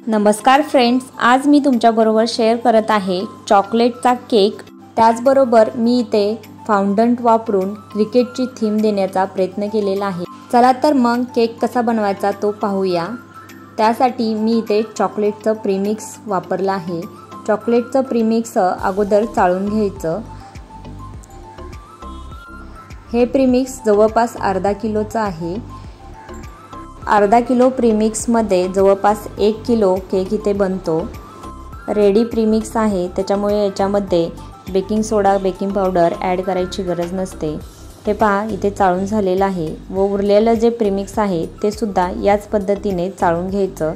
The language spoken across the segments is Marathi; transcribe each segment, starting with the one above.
नमस्कार फ्रेंड्स, आज मी तुमच्याबरोबर शेअर करत आहे चॉकलेटचा केक। त्याचबरोबर मी इथे फाउंडंट वापरून क्रिकेटची थीम देण्याचा प्रयत्न केलेला आहे। चला तर मग केक कसा बनवायचा तो पाहूया। त्यासाठी मी इथे चॉकलेटचं प्रीमिक्स वापरलं आहे। चॉकलेटचं प्रीमिक्स अगोदर चाळून घ्यायचं। हे प्रीमिक्स जवळपास अर्धा किलोचं आहे। अर्धा किलो प्रीमिक्समध्ये जवळपास 1 किलो केक इथे बनतो। रेडी प्रीमिक्स आहे, त्याच्यामुळे याच्यामध्ये बेकिंग सोडा, बेकिंग पावडर ॲड करायची गरज नसते। हे पहा, इथे चाळून झालेलं आहे व उरलेलं जे प्रीमिक्स आहे ते सुद्धा याच पद्धतीने चाळून घ्यायचं।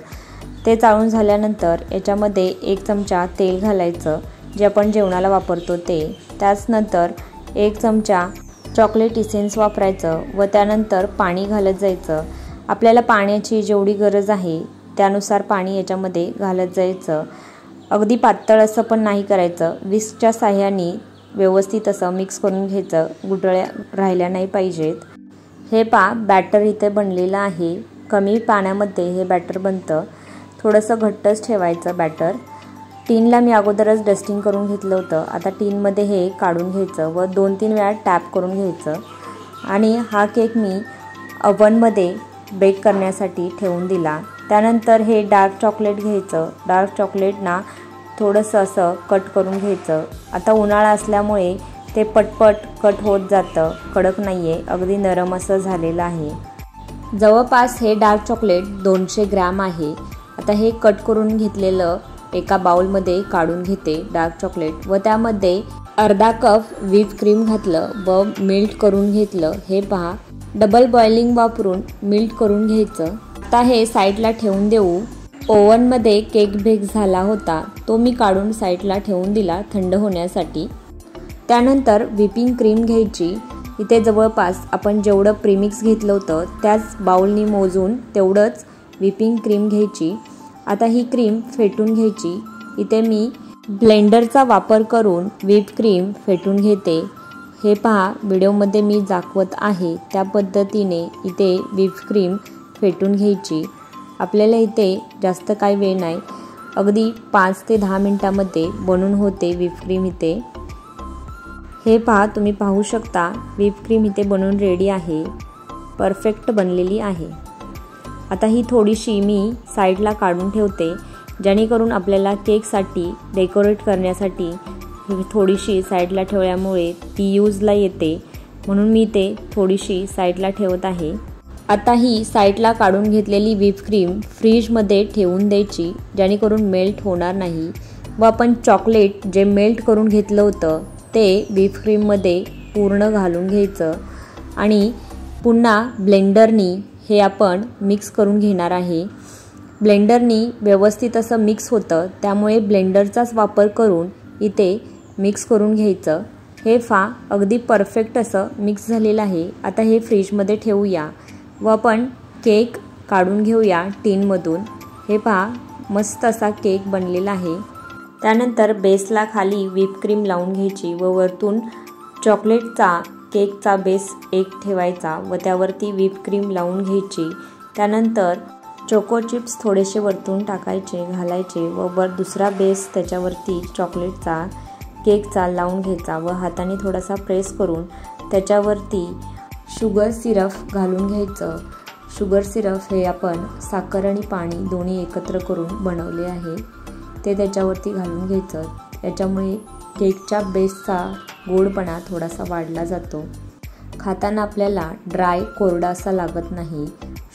ते चाळून झाल्यानंतर याच्यामध्ये 1 चमचा तेल घालायचं, जे आपण जेवणाला वापरतो ते। त्याचनंतर 1 चमचा चॉकलेट इसेन्स वापरायचं व त्यानंतर पाणी घालत जायचं। आपल्याला पाण्याची जेवढी गरज आहे त्यानुसार पाणी याच्यामध्ये घालत जायचं। अगदी पातळ असं पण नाही करायचं। विस्कच्या साहाय्याने व्यवस्थित असं मिक्स करून घ्यायचं, गुठळ्या राहिल्या नाही पाहिजेत। हे पहा, बॅटर इथे बनलेलं आहे। कमी पाण्यामध्ये हे बॅटर बनतं। थोडंसं घट्टच ठेवायचं बॅटर। टीनला मी अगोदरच डस्टिंग करून घेतलं होतं। आता टीनमध्ये हे काढून घ्यायचं व 2-3 वेळा टॅप करून घ्यायचं। आणि हा केक मी ओव्हनमध्ये बेक करण्यासाठी ठेवून दिला। त्यानंतर हे डार्क चॉकलेट घ्यायचं। डार्क चॉकलेटना थोडंसं असं कट करून घ्यायचं। आता उन्हाळा असल्यामुळे ते पटपट कट होत जातं, कडक नाही आहे, अगदी नरम असं झालेलं आहे। जवळपास हे डार्क चॉकलेट 200 ग्रॅम आहे। आता हे कट करून घेतलेलं एका बाउलमध्ये काढून घेते डार्क चॉकलेट व त्यामध्ये अर्धा कप व्हिप क्रीम घातलं व मेल्ट करून घेतलं। हे पहा, डबल बॉइलिंग वापरून मेल्ट करून घ्यायचं। आता हे साईडला ठेवून देऊ। ओव्हनमध्ये केक बेक झाला होता, तो मी काढून साईडला ठेवून दिला थंड होण्यासाठी। त्यानंतर व्हिपिंग क्रीम घ्यायची। इथे जवळपास आपण जेवढं प्रीमिक्स घेतलं होतं त्याच बाउलनी मोजून तेवढंच व्हिपिंग क्रीम घ्यायची। आता ही क्रीम फेटून घ्यायची। इथे मी ब्लेंडरचा वापर करून व्हिप क्रीम फेटून घेते। हे पहा, व्हिडिओमध्ये मी दाखवत आहे त्या पद्धतीने इथे व्हिप क्रीम फेटून घ्यायची। आपल्याला इथे जास्त काही वेळ नाही, अगदी 5 ते 10 मिनिटांमध्ये बनून होते व्हिप क्रीम इथे। हे पहा, तुम्ही पाहू शकता व्हिप क्रीम इथे बनून रेडी आहे, परफेक्ट बनलेली आहे। आता ही थोडीशी मी साईडला काढून ठेवते, जेणेकरून आपल्याला केकसाठी डेकोरेट करण्यासाठी थोडीशी साईडला ठेवल्यामुळे ती यूजला येते, म्हणून मी ते थोडीशी साईडला ठेवत आहे। आता ही साईडला काढून घेतलेली व्हिप क्रीम फ्रीजमध्ये ठेवून द्यायची, जेणेकरून मेल्ट होणार नाही व आपण चॉकलेट जे मेल्ट करून घेतलं होतं ते व्हिप क्रीममध्ये पूर्ण घालून घ्यायचं आणि पुन्हा ब्लेंडरनी हे आपण मिक्स करून घेणार आहे। ब्लेंडरनी व्यवस्थित असं मिक्स होतं, त्यामुळे ब्लेंडरचाच वापर करून इथे मिक्स करून घ्यायचं। हे अगदी परफेक्ट असं मिक्स झालेलं आहे। आता हे फ्रीजमध्ये ठेवूया व आपण केक काढून घेऊया टीनमधून। हे पहा, मस्त असा केक बनलेला आहे। त्यानंतर बेसला खाली व्हिप क्रीम लावून घ्यायची व वरतून चॉकलेटचा केकचा बेस एक ठेवायचा व त्यावरती व्हिप क्रीम लावून घ्यायची। त्यानंतर चोको चिप्स थोडेसे वरतून टाकायचे, घालायचे व दुसरा बेस त्याच्यावरती चॉकलेटचा केकचा लावून घ्यायचा व हाताने थोडासा प्रेस करून त्याच्यावरती शुगर सिरप घालून घ्यायचं। शुगर सिरप हे आपण साखर आणि पाणी दोन्ही एकत्र करून बनवले आहे, ते त्याच्यावरती घालून घ्यायचं। याच्यामुळे केकच्या बेसचा गोडपणा थोडासा वाढला जातो। खाताना आपल्याला ड्राय कोरडा असा लागत नाही।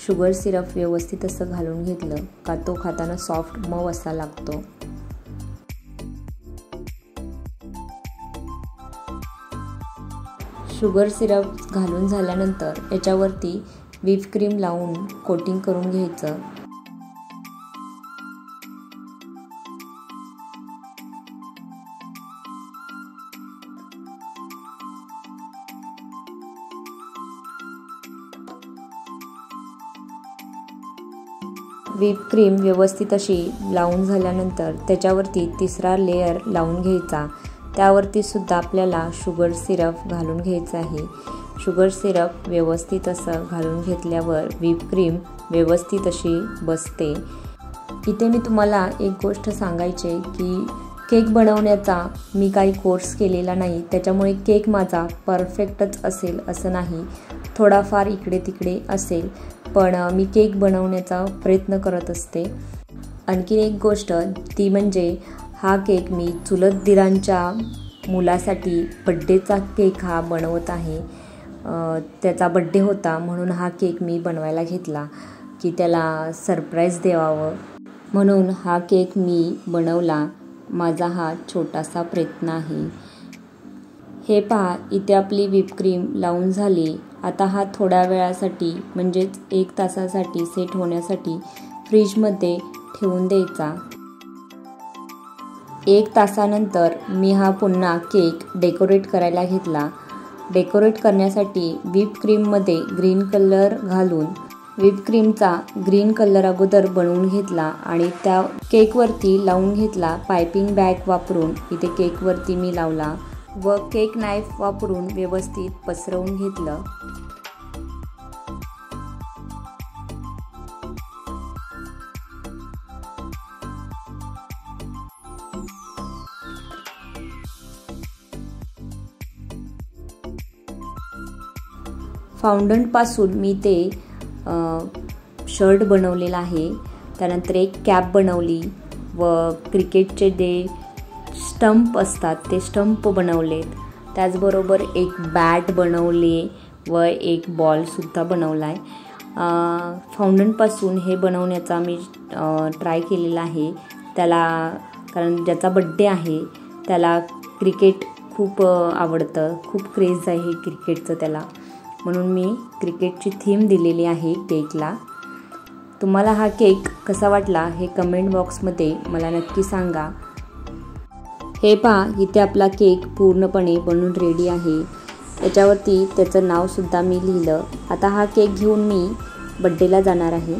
शुगर सिरप व्यवस्थित असं घालून घेतलं का तो खाताना सॉफ्ट मऊ असा लागतो। शुगर सिरप घालून झाल्यानंतर याच्यावरती व्हिप क्रीम लावून कोटिंग करून घ्यायचं। व्हिप क्रीम व्यवस्थित अशी लावून झाल्यानंतर त्याच्यावरती तिसरा लेयर लावून घ्यायचा। त्यावरती सुद्धा आपल्याला शुगर सिरप घालून घ्यायचं आहे। शुगर सिरप व्यवस्थित असं घालून घेतल्यावर व्हिप क्रीम व्यवस्थित अशी बसते। इथे मी तुम्हाला एक गोष्ट सांगायची की केक बनवण्याचा मी काही कोर्स केलेला नाही, त्याच्यामुळे केक माझा परफेक्टच असेल असं नाही, थोडाफार इकडे तिकडे असेल, पण मी केक बनवण्याचा प्रयत्न करत असते. आणखी एक गोष्ट ती म्हणजे हा केक मी चुलत दिरांच्या मुलासाठी बड्डेचा केक हा बनवत आहे. त्याचा बड्डे होता म्हणून हा केक मी बनवायला घेतला की त्याला सरप्राईज द्यावं, म्हणून हा केक मी बनवला. माझा हा छोटासा प्रयत्न आहे. हे पहा, इथे आपली व्हिपक्रीम लावून झाली. आता हा थोड्या वेळासाठी म्हणजेच 1 तासासाठी सेट होण्यासाठी फ्रीजमध्ये ठेवून द्यायचा. 1 तासानंतर मी हा पुन्हा केक डेकोरेट करायला घेतला. डेकोरेट करण्यासाठी व्हिपक्रीममध्ये ग्रीन कलर घालून व्हिपक्रीमचा ग्रीन कलर अगोदर बनवून घेतला आणि त्या केकवरती लावून घेतला. पायपिंग बॅग वापरून इथे केकवरती मी लावला व केक नाईफ वापरून व्यवस्थित पसरवून घेतलं. फाउंडंटपासून मी ते शर्ट बनवलेला आहे. त्यानंतर एक कॅप बनवली व क्रिकेटचे जे स्टंप असतात ते स्टंप बनवलेत. त्याचबरोबर एक बॅट बनवले व एक बॉलसुद्धा बनवला आहे. फाउंडंटपासून हे बनवण्याचा मी ट्राय केलेला आहे. त्याला कारण ज्याचा बड्डे आहे त्याला क्रिकेट खूप आवडतं, खूप क्रेज आहे क्रिकेटचं त्याला, म्हणून मी क्रिकेटची थीम दिलेली आहे केकला. तुम्हाला हा केक कसा वाटला हे कमेंट बॉक्समध्ये मला नक्की सांगा. हे पहा, इथे आपला केक पूर्णपणे बनून रेडी आहे. त्याच्यावरती त्याचं नावसुद्धा मी लिहिलं. आता हा केक घेऊन मी बड्डेला जाणार आहे.